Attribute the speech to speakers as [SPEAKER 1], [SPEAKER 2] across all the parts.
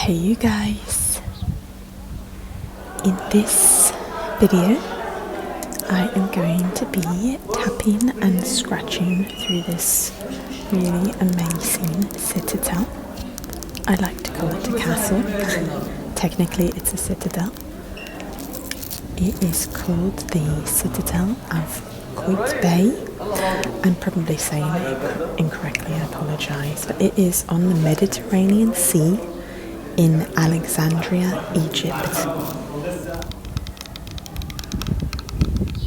[SPEAKER 1] Hey you guys, in this video I am going to be tapping and scratching through this really amazing citadel. I like to call it a castle. Technically it's a citadel. It is called the Citadel of Qaitbay. I'm probably saying it incorrectly, I apologise, but it is on the Mediterranean Sea in Alexandria, Egypt.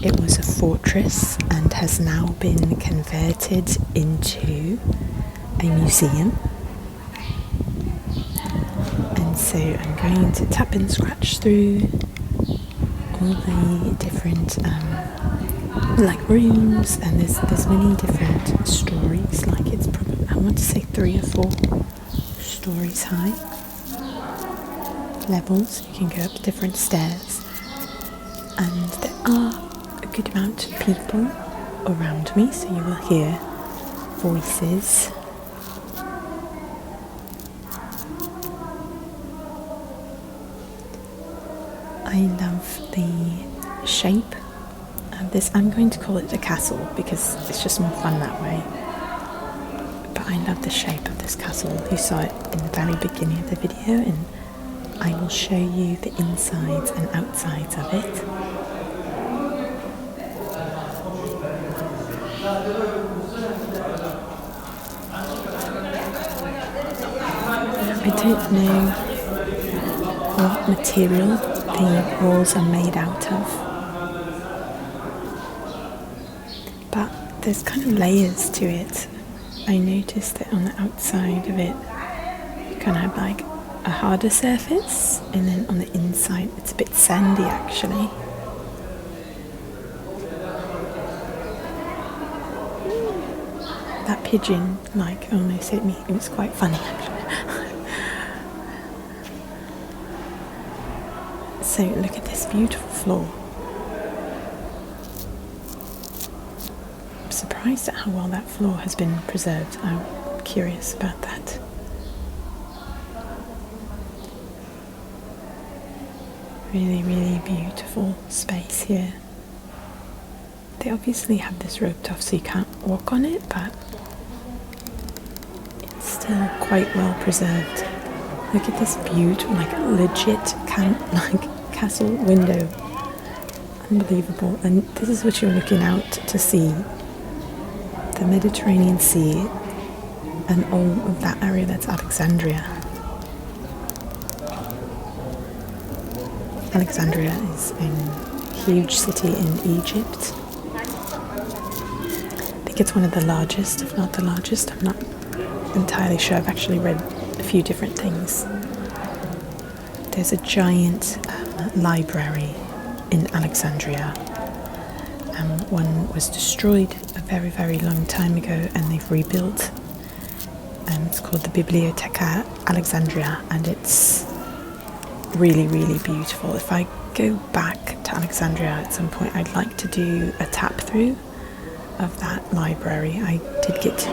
[SPEAKER 1] It was a fortress and has now been converted into a museum. And so I'm going to tap and scratch through all the different rooms, and there's many different stories. Like it's probably, I want to say 3 or 4 stories high. Levels, you can go up different stairs, and there are a good amount of people around me, so you will hear voices. I love the shape of this. I'm going to call it a castle because it's just more fun that way. But I love the shape of this castle. You saw it in the very beginning of the video, and I will show you the insides and outsides of it. I don't know what material the walls are made out of, but there's kind of layers to it. I noticed that on the outside of it you kind of have like a harder surface, and then on the inside it's a bit sandy actually. That pigeon almost hit me. It was quite funny actually. So look at this beautiful floor. I'm surprised at how well that floor has been preserved. I'm curious about that. Really, really beautiful space here. They obviously have this roped off so you can't walk on it, but it's still quite well preserved. Look at this beautiful, legit castle window. Unbelievable. And this is what you're looking out to see. The Mediterranean Sea and all of that area. That's Alexandria. Alexandria is a huge city in Egypt. I think it's one of the largest, if not the largest. I'm not entirely sure. I've actually read a few different things. There's a giant library in Alexandria. One was destroyed a very, very long time ago, and they've rebuilt. It's called the Biblioteca Alexandria, and it's really, really beautiful. If I go back to Alexandria at some point, I'd like to do a tap through of that library. I did get to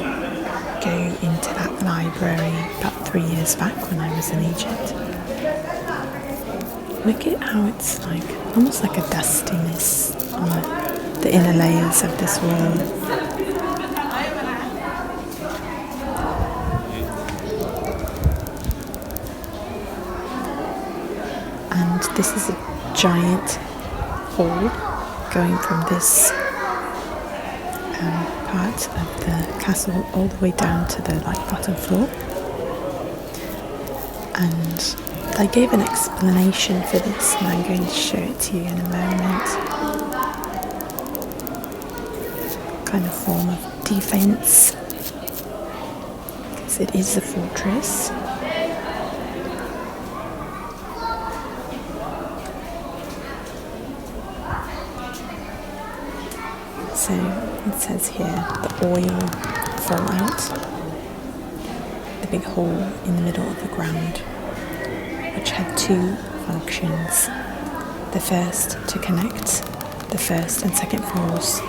[SPEAKER 1] go into that library about 3 years back when I was in Egypt. Look at how it's almost like a dustiness on the inner layers of this wall. And this is a giant hall going from this part of the castle all the way down to the bottom floor. And I gave an explanation for this, and I'm going to show it to you in a moment. Kind of form of defense, because it is a fortress. So it says here the oil fallout, the big hole in the middle of the ground, which had 2 functions. The first to connect the first and second floors,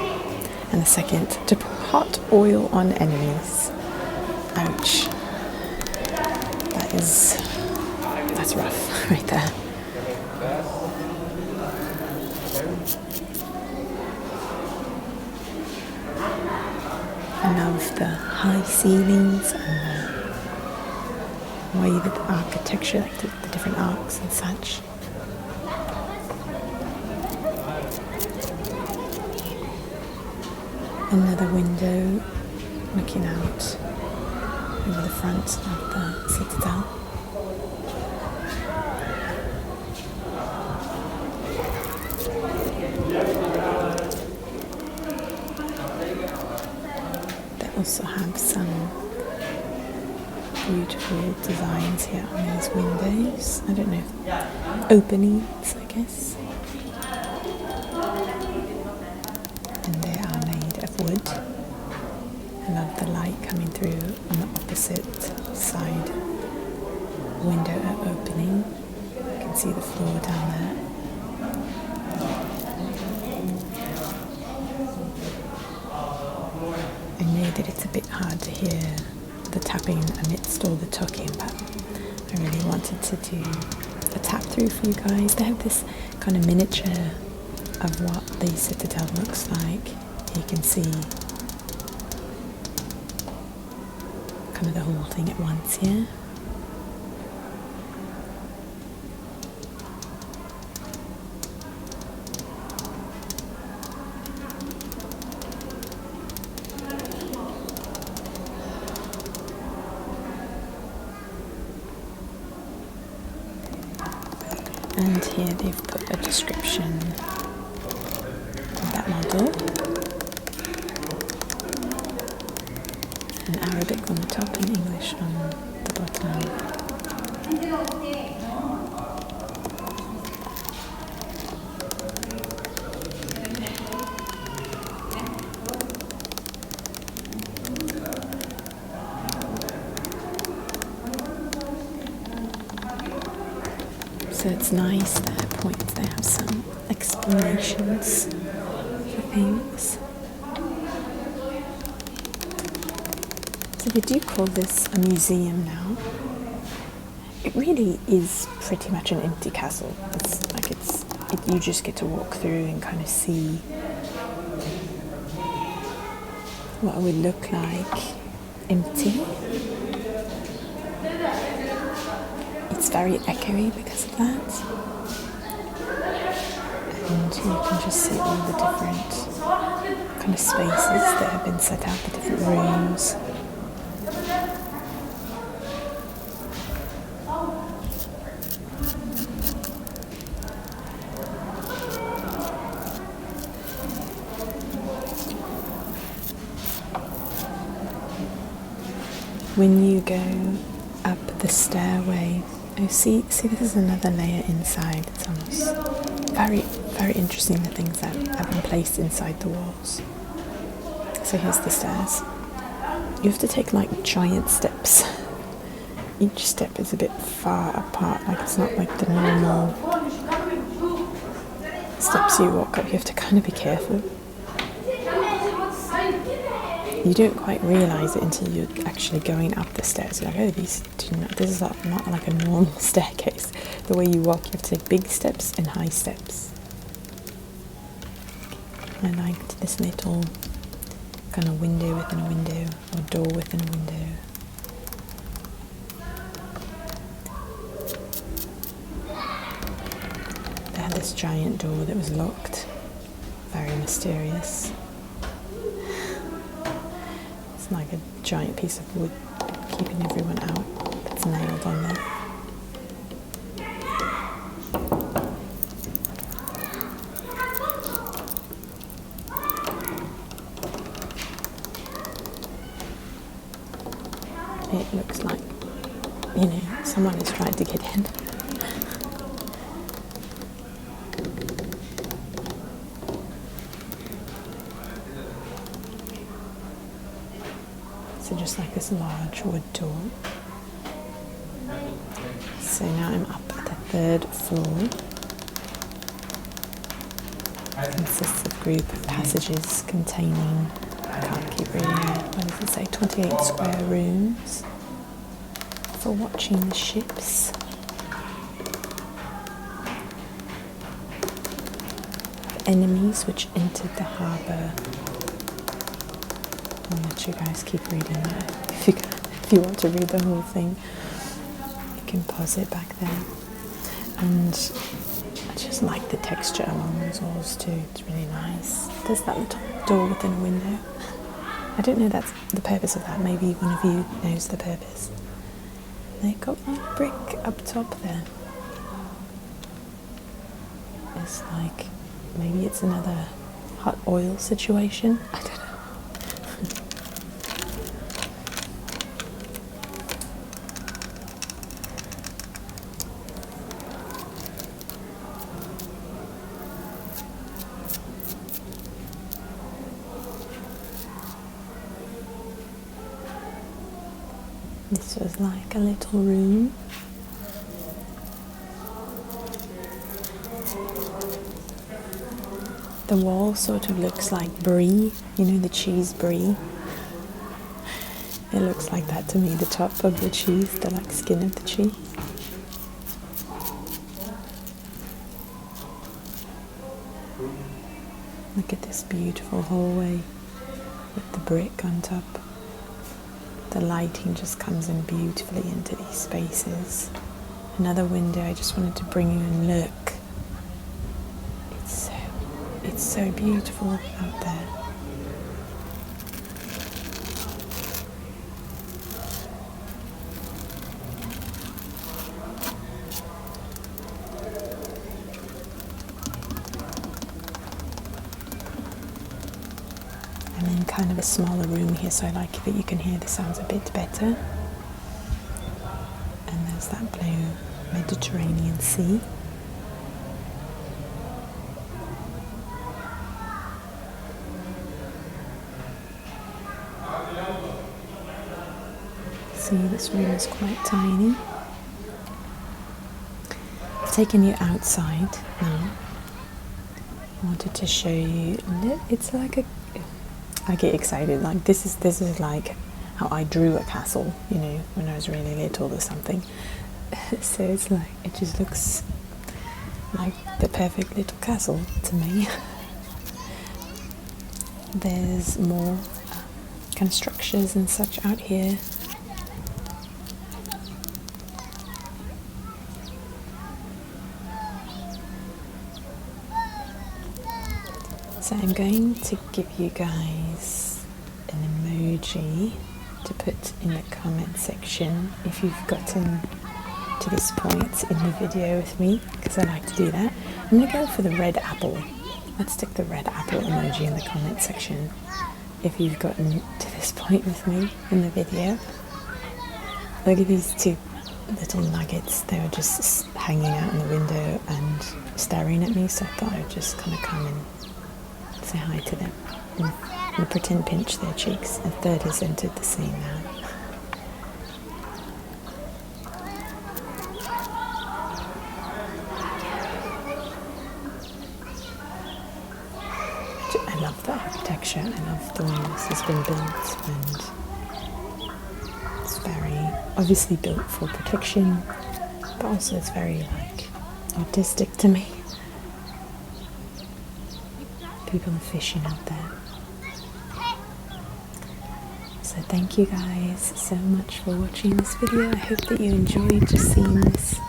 [SPEAKER 1] and the second to pour hot oil on enemies. Ouch. That is That's rough, right there. I love the high ceilings and the way the architecture, like the different arcs and such. Another window looking out over the front of the citadel. They also have some beautiful designs here on these windows. I don't know, openings, I guess. And they are made of wood. I love the light coming through on the opposite side window opening. You can see the floor down there. I know that it's a bit hard to hear the tapping amidst all the talking, but I really wanted to do a tap through for you guys. They have this kind of miniature of what the citadel looks like. You can see kind of the whole thing at once here. And here they've put a description of that model. In Arabic on the top and English on the bottom. So it's nice, their points, they have some explanations for things. So they do call this a museum now. It really is pretty much an empty castle. You just get to walk through and kind of see what it would look like empty. It's very echoey because of that. And you can just see all the different kind of spaces that have been set out, the different rooms. When you go up the stairway, oh, see, this is another layer inside. It's almost very, very interesting, the things that have been placed inside the walls. So here's the stairs. You have to take like giant steps. Each step is a bit far apart, like it's not like the normal steps you walk up. You have to kind of be careful. You don't quite realise it until you're actually going up the stairs. You're like, oh, this is not like a normal staircase. The way you walk, you have to take big steps and high steps. I liked this little kind of window within a window, or door within a window. They had this giant door that was locked. Very mysterious. It's like a giant piece of wood keeping everyone out that's nailed on there. It looks like, someone is trying to get in. So just like this large wood door. So now I'm up at the 3rd floor. It consists of a group of passages containing, I can't keep reading it, what does it say, 28 square rooms for watching the ships. enemies which entered the harbour. I'll let you guys keep reading that. If you want to read the whole thing, you can pause it back there. And I just like the texture along those walls too. It's really nice. There's that little door within a window. I don't know that's the purpose of that. Maybe one of you knows the purpose. They got that brick up top there. It's like, maybe it's another hot oil situation. I don't know. This was like a little room. The wall sort of looks like brie, you know, the cheese brie. It looks like that to me, the top of the cheese, the like skin of the cheese. Look at this beautiful hallway with the brick on top. The lighting just comes in beautifully into these spaces. Another window, I just wanted to bring you and look. It's so beautiful out there. I'm in kind of a smaller room here, so I like that you can hear the sounds a bit better. And there's that blue Mediterranean Sea. See, this room is quite tiny. I've taken you outside now. I wanted to show you. It's like I get excited. Like this is like how I drew a castle, you know, when I was really little or something. So it's like, it just looks like the perfect little castle to me. There's more kind of structures and such out here. So I'm going to give you guys an emoji to put in the comment section if you've gotten to this point in the video with me, because I like to do that. I'm going to go for the red apple. Let's stick the red apple emoji in the comment section if you've gotten to this point with me in the video. Look at these two little nuggets. They were just hanging out in the window and staring at me, so I thought I'd just kind of come and say hi to them and pretend pinch their cheeks. A third has entered the scene now. I love the architecture. I love the way this has been built, and it's very obviously built for protection, but also it's very like artistic to me. People are fishing out there. So thank you guys so much for watching this video. I hope that you enjoyed just seeing this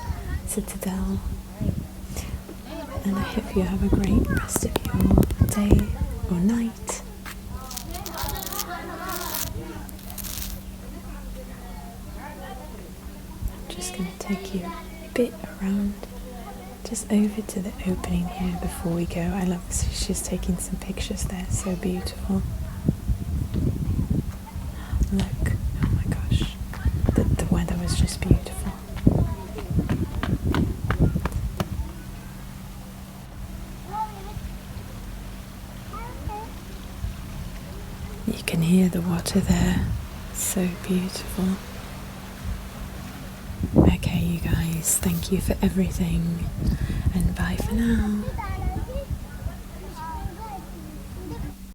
[SPEAKER 1] citadel, and I hope you have a great rest of your day or night. I'm just going to take you a bit around, just over to the opening here before we go. I love this. She's taking some pictures there, so beautiful. Look, oh my gosh, the weather was just beautiful. You can hear the water there, so beautiful. Okay, you guys, thank you for everything, and bye for now.